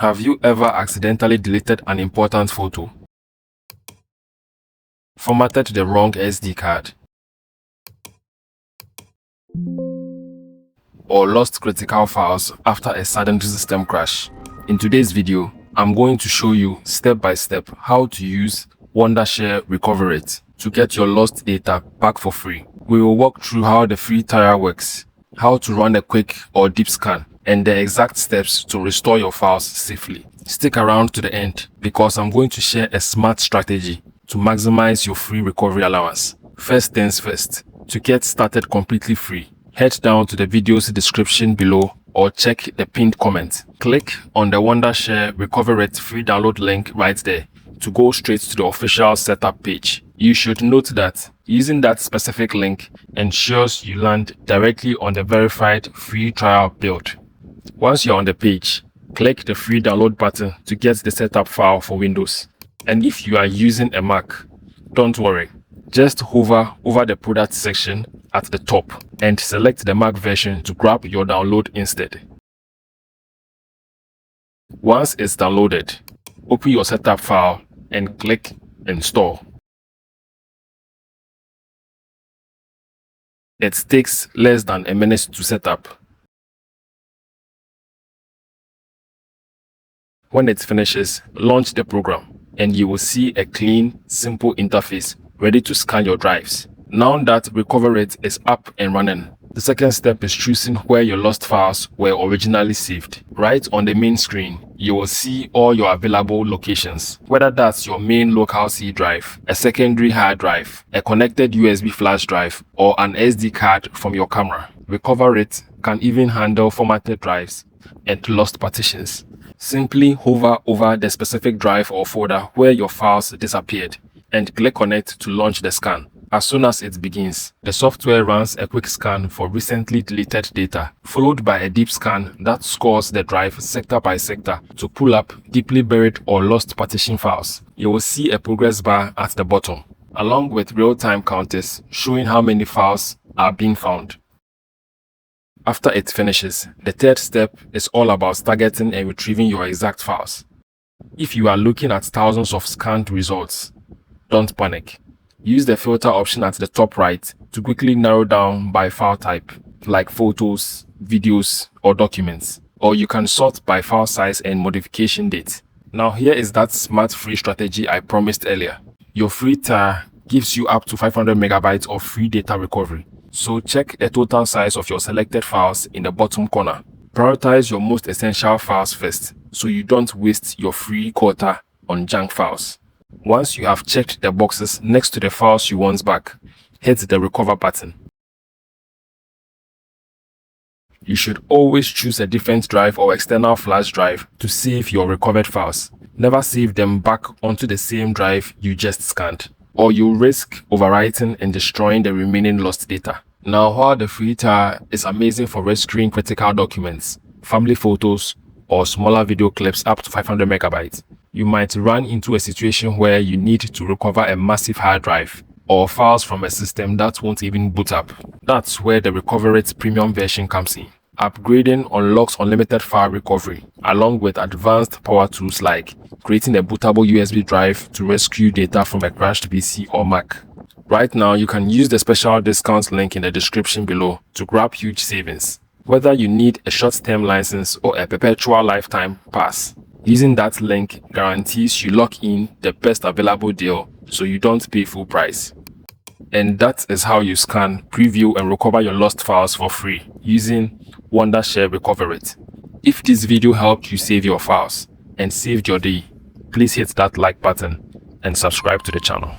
Have you ever accidentally deleted an important photo? Formatted the wrong SD card? Or lost critical files after a sudden system crash? In today's video, I'm going to show you step by step how to use Wondershare Recoverit to get your lost data back for free. We will walk through how the free trial works, how to run a quick or deep scan, and the exact steps to restore your files safely. Stick around to the end because I'm going to share a smart strategy to maximize your free recovery allowance. First things first, to get started completely free, head down to the video's description below or check the pinned comment. Click on the Wondershare Recoverit free download link right there to go straight to the official setup page. You should note that using that specific link ensures you land directly on the verified free trial build. Once you're on the page, click the free download button to get the setup file for Windows. And if you are using a Mac, don't worry. Just hover over the product section at the top and select the Mac version to grab your download instead. Once it's downloaded, open your setup file and click Install. It takes less than a minute to set up. When it finishes, launch the program and you will see a clean, simple interface ready to scan your drives. Now that Recoverit is up and running, the second step is choosing where your lost files were originally saved. Right on the main screen, you will see all your available locations, whether that's your main local C drive, a secondary hard drive, a connected USB flash drive, or an SD card from your camera. Recoverit can even handle formatted drives and lost partitions. Simply hover over the specific drive or folder where your files disappeared and click on it to launch the scan. As soon as it begins, the software runs a quick scan for recently deleted data, followed by a deep scan that scores the drive sector by sector to pull up deeply buried or lost partition files. You will see a progress bar at the bottom, along with real-time counters showing how many files are being found. After it finishes, the third step is all about targeting and retrieving your exact files. If you are looking at thousands of scanned results, don't panic. Use the filter option at the top right to quickly narrow down by file type, like photos, videos, or documents. Or you can sort by file size and modification date. Now here is that smart free strategy I promised earlier. Your free tier gives you up to 500 megabytes of free data recovery. So check the total size of your selected files in the bottom corner. Prioritize your most essential files first so you don't waste your free quota on junk files. Once you have checked the boxes next to the files you want back, hit the recover button. You should always choose a different drive or external flash drive to save your recovered files. Never save them back onto the same drive you just scanned, or you risk overwriting and destroying the remaining lost data. Now, while the free tier is amazing for rescuing critical documents, family photos, or smaller video clips up to 500 megabytes, you might run into a situation where you need to recover a massive hard drive or files from a system that won't even boot up. That's where the Recoverit Premium version comes in. Upgrading unlocks unlimited file recovery, along with advanced power tools like creating a bootable USB drive to rescue data from a crashed PC or Mac. Right now, you can use the special discount link in the description below to grab huge savings. Whether you need a short-term license or a perpetual lifetime pass, using that link guarantees you lock in the best available deal so you don't pay full price. And that is how you scan, preview, and recover your lost files for free using Wondershare Recoverit. If this video helped you save your files and saved your day, please hit that like button and subscribe to the channel.